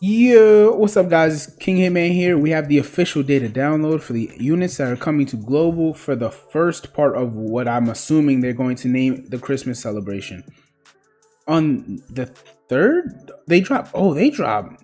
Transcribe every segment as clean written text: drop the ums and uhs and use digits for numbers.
Yeah, what's up, guys? It's King Hitman here. We have the official data download for the units that are coming to global for the first part of what I'm assuming they're going to name the Christmas celebration. On the third, they drop. Oh, they drop.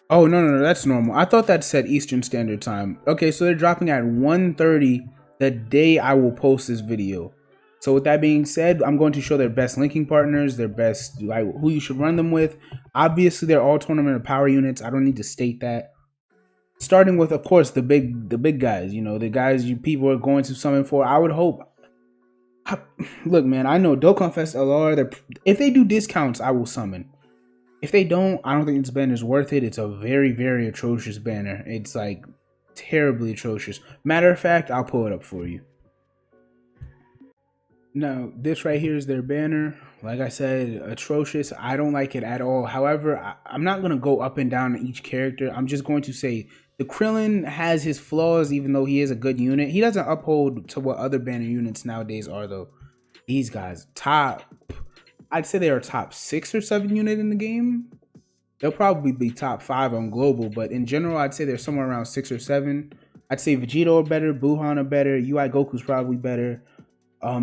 Oh, no, that's normal. I thought that said Eastern Standard Time. Okay, so they're dropping at 1:30 the day I will post this video. So with that being said, I'm going to show their best linking partners, their best, like, who you should run them with. Obviously, they're all tournament of power units. I don't need to state that. Starting with, of course, the big guys. You know, the guys you people are going to summon for. I would hope. Look, man, I know Dokkan Fest LR. If they do discounts, I will summon. If they don't, I don't think this banner is worth it. It's a very, very atrocious banner. It's like terribly atrocious. Matter of fact, I'll pull it up for you. Now, this right here is their banner. Like I said, atrocious. I don't like it at all. However, I'm not going to go up and down each character. I'm just going to say the Krillin has his flaws, even though he is a good unit. He doesn't uphold to what other banner units nowadays are, though. These guys, I'd say they are top 6 or 7 unit in the game. They'll probably be top 5 on global, but in general, I'd say they're somewhere around 6 or 7. I'd say Vegito are better, Buhan are better, UI Goku's probably better.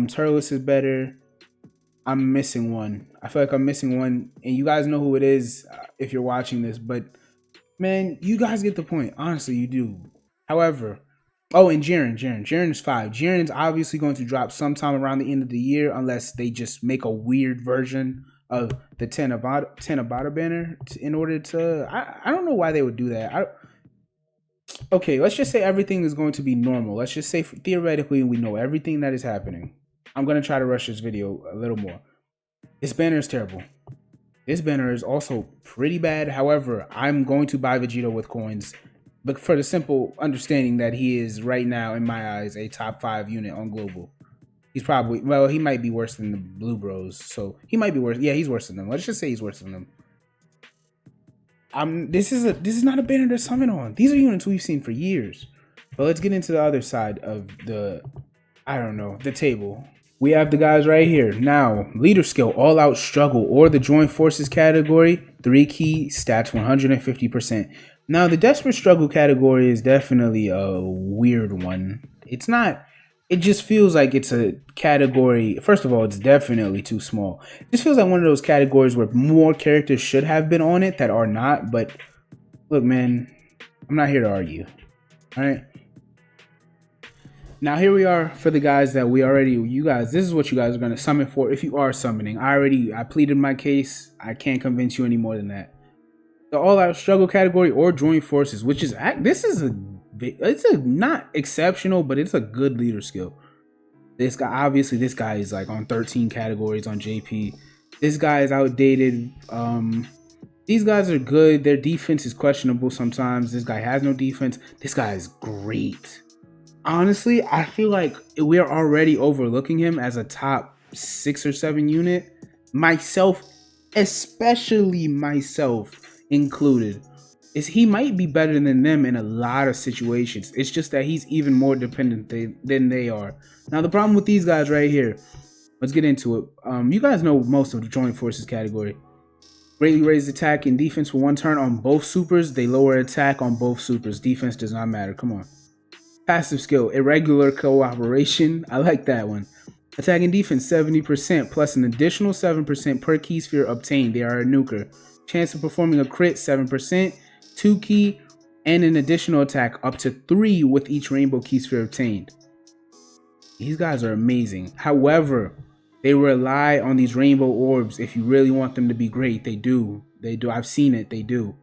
Turles is better. I'm missing one. I feel like I'm missing one, and you guys know who it is if you're watching this. But man, you guys get the point. Honestly, you do. However, oh, and Jiren is 5. Jiren's obviously going to drop sometime around the end of the year, unless they just make a weird version of the 10 Abata banner in order to. I don't know why they would do that. Okay, let's just say everything is going to be normal. Let's just say theoretically we know everything that is happening. I'm going to try to rush this video a little more. This banner is terrible. This banner is also pretty bad. However, I'm going to buy Vegito with coins, but for the simple understanding that he is right now, in my eyes, a top 5 unit on global. He's probably, well, he might be worse than the Blue Bros. So he might be worse. Yeah, he's worse than them. Let's just say he's worse than them. This is not a banner to summon on. These are units we've seen for years. But let's get into the other side of the, I don't know, the table. We have the guys right here. Now, leader skill, all out struggle, or the joint forces category, 3 key, stats 150%. Now, the desperate struggle category is definitely a weird one. It's not, it just feels like it's a category. First of all, it's definitely too small. It just feels like one of those categories where more characters should have been on it that are not. But look, man, I'm not here to argue. All right. Now here we are for the guys that you guys, this is what you guys are going to summon for if you are summoning. I pleaded my case. I can't convince you any more than that. The all out struggle category or joint forces, which is, it's a not exceptional, but it's a good leader skill. This guy, obviously this guy is like on 13 categories on JP. This guy is outdated. These guys are good. Their defense is questionable sometimes. This guy has no defense. This guy is great. Honestly, I feel like we're already overlooking him as a top 6 or 7 unit. Myself, especially myself included, is he might be better than them in a lot of situations. It's just that he's even more dependent than they are. Now, the problem with these guys right here, let's get into it. You guys know most of the joint forces category. Greatly raise attack and defense for 1 turn on both supers. They lower attack on both supers. Defense does not matter. Come on. Passive skill, irregular cooperation. I like that one. Attack and defense 70% plus an additional 7% per key sphere obtained. They are a nuker. Chance of performing a crit 7%, 2 key, and an additional attack up to 3 with each rainbow key sphere obtained. These guys are amazing. However, they rely on these rainbow orbs. If you really want them to be great, they do. They do. I've seen it. They do.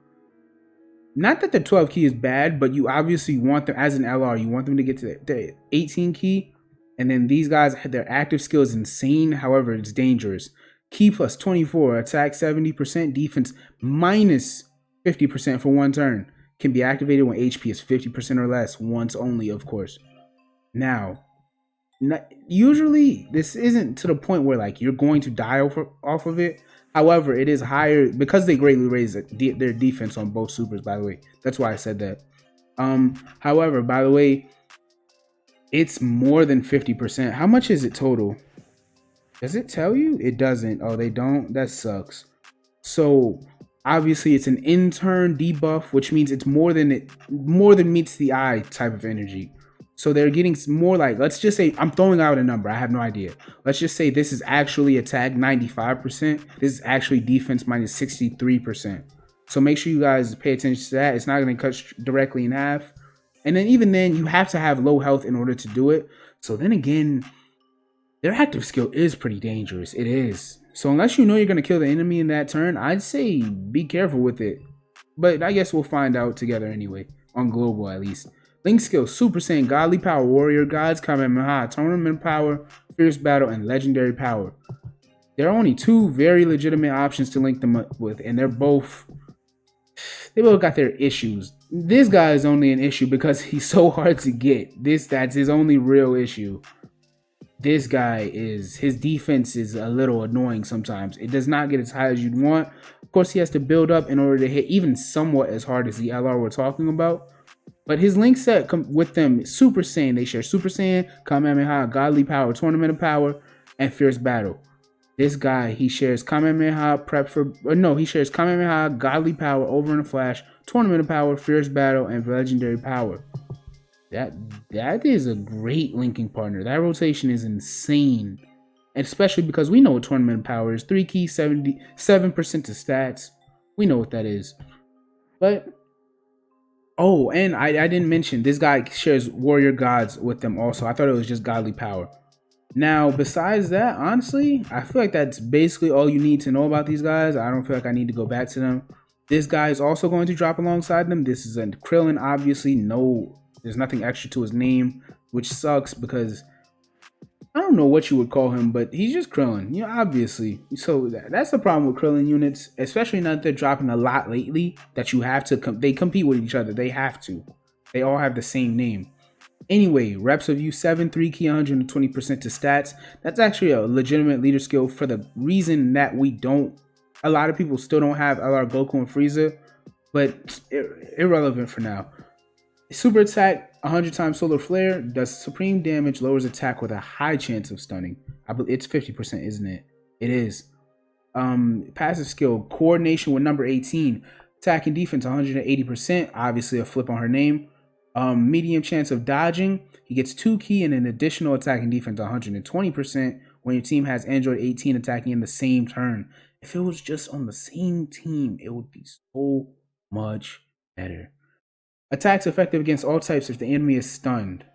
Not that the 12 key is bad, but you obviously want them as an LR. You want them to get to the 18 key. And then these guys, their active skill is insane. However, it's dangerous. Key plus 24, attack 70%, defense minus 50% for 1 turn. Can be activated when HP is 50% or less, once only, of course. Now, usually this isn't to the point where like you're going to die off of it. However, it is higher because they greatly raise their defense on both supers, by the way. That's why I said that. However, by the way, it's more than 50%. How much is it total? Does it tell you? It doesn't. Oh, they don't? That sucks. So Obviously, it's an in-turn debuff, which means it's more than meets the eye type of energy. So they're getting more like, let's just say, I'm throwing out a number, I have no idea. Let's just say this is actually attack 95%. This is actually defense minus 63%. So make sure you guys pay attention to that. It's not going to cut directly in half. And then even then, you have to have low health in order to do it. So then again, their active skill is pretty dangerous. It is. So unless you know you're going to kill the enemy in that turn, I'd say be careful with it. But I guess we'll find out together anyway, on global at least. Linc skill, Super Saiyan, Godly Power, Warrior Gods, Kamehameha, Tournament Power, Fierce Battle, and Legendary Power. There are only two very legitimate options to link them up with, and they both got their issues. This guy is only an issue because he's so hard to get. That's his only real issue. This guy his defense is a little annoying sometimes. It does not get as high as you'd want. Of course, he has to build up in order to hit even somewhat as hard as the LR we're talking about. But his link set with them, Super Saiyan, they share Super Saiyan, Kamehameha, Godly Power, Tournament of Power, and Fierce Battle. This guy, he shares Kamehameha, he shares Kamehameha, Godly Power, Over in a Flash, Tournament of Power, Fierce Battle, and Legendary Power. That is a great linking partner. That rotation is insane. And especially because we know what Tournament Power is. 3 key, 77% to stats. We know what that is. But, oh, and I didn't mention, this guy shares Warrior Gods with them also. I thought it was just Godly Power. Now, besides that, honestly, I feel like that's basically all you need to know about these guys. I don't feel like I need to go back to them. This guy is also going to drop alongside them. This is a Krillin, obviously. There's nothing extra to his name, which sucks because I don't know what you would call him, but he's just Krillin, obviously. So that's the problem with Krillin units, especially now that they're dropping a lot lately, that you have to, they compete with each other. They have to. They all have the same name. Anyway, reps of U7, 3 key, 120% to stats. That's actually a legitimate leader skill for the reason that a lot of people still don't have LR Goku and Frieza, but irrelevant for now. Super attack, 100 times solar flare, does supreme damage, lowers attack with a high chance of stunning. I believe it's 50%, isn't it? It is. Passive skill, coordination with number 18, attack and defense 180%, obviously a flip on her name. Medium chance of dodging, he gets 2 key and an additional attack and defense 120% when your team has Android 18 attacking in the same turn. If it was just on the same team, it would be so much better. Attacks effective against all types if the enemy is stunned,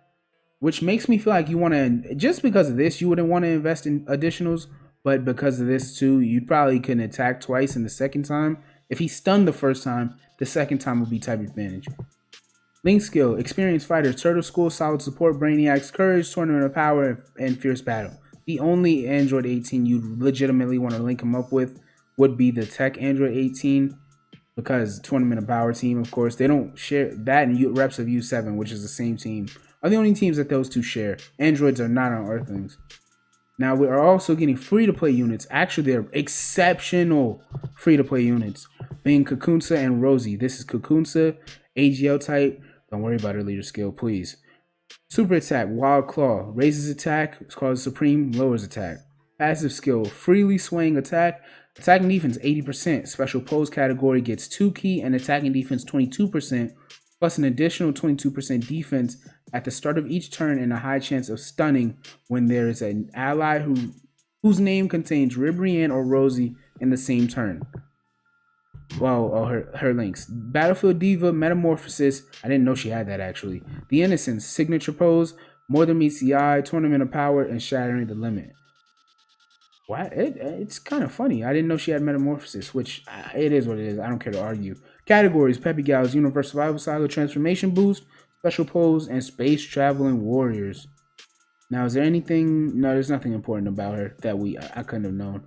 which makes me feel like you want to, just because of this, you wouldn't want to invest in additionals, but because of this too, you probably couldn't attack twice in the second time. If he stunned the first time, the second time would be type advantage. Linc skill, experienced fighters, Turtle School, Solid Support, Brainiacs, Courage, Tournament of Power, and Fierce Battle. The only Android 18 you legitimately want to link him up with would be the Tech Android 18, because Tournament of Power team, of course, they don't share that, and reps of U7, which is the same team, are the only teams that those two share. Androids are not on Earthlings. Now, we are also getting free-to-play units. Actually, they're exceptional free-to-play units, being Kakunsa and Rosie. This is Kakunsa, AGL type. Don't worry about her leader skill, please. Super attack, Wild Claw. Raises attack, causes supreme, lowers attack. Passive skill, freely swaying attack. Attacking defense 80%. Special pose category gets 2 key and attacking defense 22%, plus an additional 22% defense at the start of each turn and a high chance of stunning when there is an ally whose name contains Ribrianne or Rosie in the same turn. Well, her links. Battlefield Diva, Metamorphosis. I didn't know she had that actually. The Innocence, Signature Pose, More Than Meets the Eye, Tournament of Power, and Shattering the Limit. What? It's kind of funny. I didn't know she had Metamorphosis, which it is what it is. I don't care to argue. Categories: Peppy Gals, Universe Survival Saga, Transformation Boost, Special Pose, and Space Traveling Warriors. Now, is there anything? No, there's nothing important about her that I couldn't have known.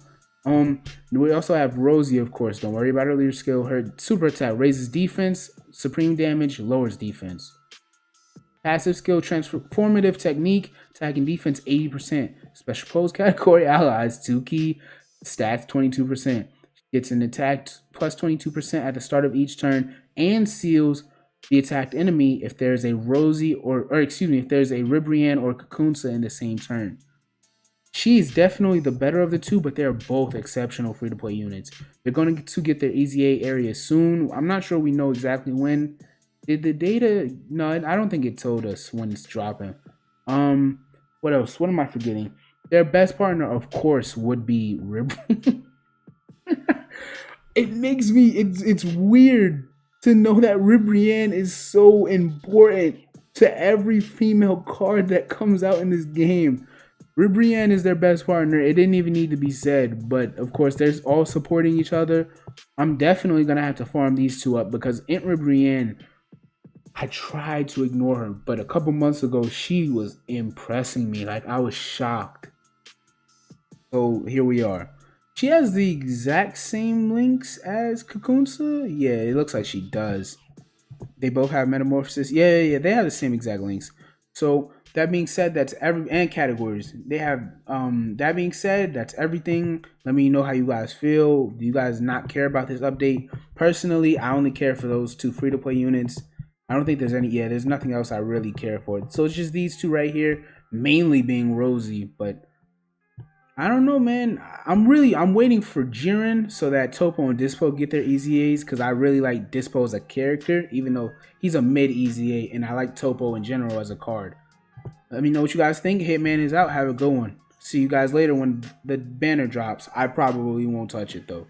We also have Rosie, of course. Don't worry about her leader skill. Her super attack raises defense, supreme damage, lowers defense. Passive skill, transformative technique, attacking defense 80%. Special pose category, allies 2 key, stats 22%. Gets an attack plus 22% at the start of each turn and seals the attacked enemy if there's a Rosie if there's a Ribrianne or Kakunsa in the same turn. She's definitely the better of the two, but they're both exceptional free-to-play units. They're going to get their Easy A area soon. I'm not sure we know exactly when. Did the data? No, I don't think it told us when it's dropping. What else? What am I forgetting? Their best partner, of course, would be Rib. It makes me. It's weird to know that Ribrianne is so important to every female card that comes out in this game. Ribrianne is their best partner. It didn't even need to be said, but of course, there's all supporting each other. I'm definitely gonna have to farm these two up because Aunt Ribrianne, I tried to ignore her, but a couple months ago, she was impressing me. Like, I was shocked. So here we are. She has the exact same links as Kakunsa. Yeah, it looks like she does. They both have metamorphosis. Yeah, they have the same exact links. So that being said, that's every and categories. They have that being said, that's everything. Let me know how you guys feel. Do you guys not care about this update? Personally, I only care for those two free-to-play units. I don't think there's there's nothing else I really care for. So it's just these two right here, mainly being Rosie, but I don't know, man. I'm waiting for Jiren so that Topo and Dispo get their Easy A's because I really like Dispo as a character, even though he's a mid Easy A, and I like Topo in general as a card. Let me know what you guys think. Hitman is out. Have a good one. See you guys later when the banner drops. I probably won't touch it though.